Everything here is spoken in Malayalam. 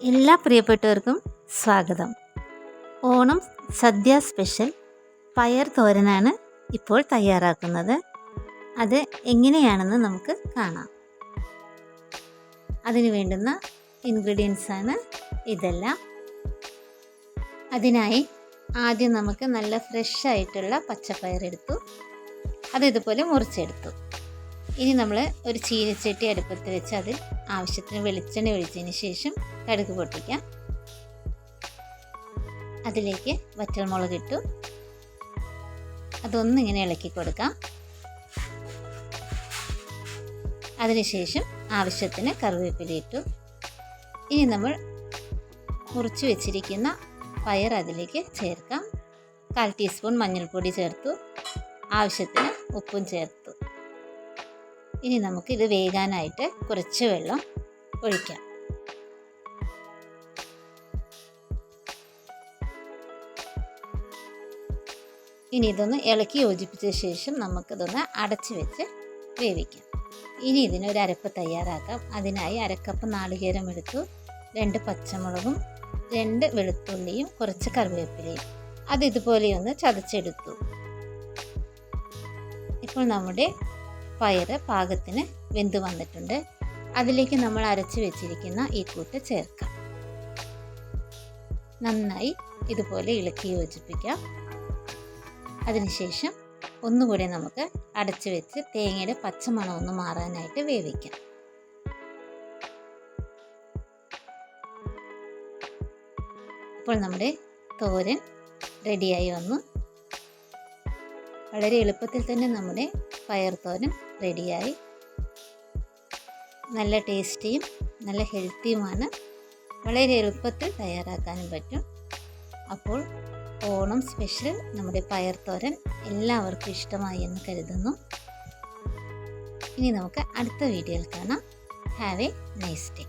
എല്ലാ പ്രിയപ്പെട്ടവർക്കും സ്വാഗതം. ഓണം സദ്യ സ്പെഷ്യൽ പയർ തോരനാണ് ഇപ്പോൾ തയ്യാറാക്കുന്നത്. അത് എങ്ങനെയാണെന്ന് നമുക്ക് കാണാം. അതിന് വേണ്ടുന്ന ഇൻഗ്രീഡിയൻസാണ് ഇതെല്ലാം. അതിനായി ആദ്യം നമുക്ക് നല്ല ഫ്രഷ് ആയിട്ടുള്ള പച്ചപ്പയർ എടുത്തു. അത് ഇതുപോലെ മുറിച്ചെടുത്തു. ഇനി നമ്മൾ ഒരു ചീനച്ചട്ടി അടുപ്പത്ത് വെച്ച് അതിൽ ആവശ്യത്തിന് വെളിച്ചെണ്ണ ഒഴിച്ചതിന് ശേഷം കടുക് പൊട്ടിക്കാം. അതിലേക്ക് വറ്റൽമുളക് ഇട്ടു. അതൊന്നിങ്ങനെ ഇളക്കി കൊടുക്കാം. അതിനുശേഷം ആവശ്യത്തിന് കറിവേപ്പില ഇട്ടു. ഇനി നമ്മൾ മുറിച്ച് വെച്ചിരിക്കുന്ന പയർ അതിലേക്ക് ചേർക്കാം. 1/4 ടീസ്പൂൺ മഞ്ഞൾപ്പൊടി ചേർത്തു. ആവശ്യത്തിന് ഉപ്പും ചേർത്തു. ഇനി നമുക്കിത് വേകാനായിട്ട് കുറച്ച് വെള്ളം ഒഴിക്കാം. ഇനി ഇതൊന്ന് ഇളക്കി യോജിപ്പിച്ച ശേഷം നമുക്കിതൊന്ന് അടച്ചു വെച്ച് വേവിക്കാം. ഇനി ഇതിനൊരു അരപ്പ് തയ്യാറാക്കാം. അതിനായി 1/2 കപ്പ് നാളികേരം എടുത്തു, 2 പച്ചമുളകും 2 വെളുത്തുള്ളിയും കുറച്ച് കറിവേപ്പിലയും അത് ഇതുപോലെയൊന്ന് ചതച്ചെടുത്തു. ഇപ്പോൾ നമ്മുടെ പയർ പാകത്തിന് വെന്ത് വന്നിട്ടുണ്ട്. അതിലേക്ക് നമ്മൾ അരച്ച് വെച്ചിരിക്കുന്ന ഈ കൂട്ട് ചേർക്കാം. നന്നായി ഇതുപോലെ ഇളക്കി യോജിപ്പിക്കാം. അതിനുശേഷം ഒന്നുകൂടി നമുക്ക് അടച്ചു വെച്ച് തേങ്ങയുടെ പച്ചമണം ഒന്ന് മാറാനായിട്ട് വേവിക്കാം. ഇപ്പോൾ നമ്മുടെ തോരൻ റെഡിയായി വന്നു. വളരെ എളുപ്പത്തിൽ തന്നെ നമ്മുടെ പയർ തോരൻ റെഡിയായി. നല്ല ടേസ്റ്റിയും നല്ല ഹെൽത്തിയുമാണ്. വളരെ എളുപ്പത്തിൽ തയ്യാറാക്കാനും പറ്റും. അപ്പോൾ ഓണം സ്പെഷ്യൽ നമ്മുടെ പയർ തോരൻ എല്ലാവർക്കും ഇഷ്ടമായി എന്ന് കരുതുന്നു. ഇനി നമുക്ക് അടുത്ത വീഡിയോയിൽ കാണാം. Have A nice day.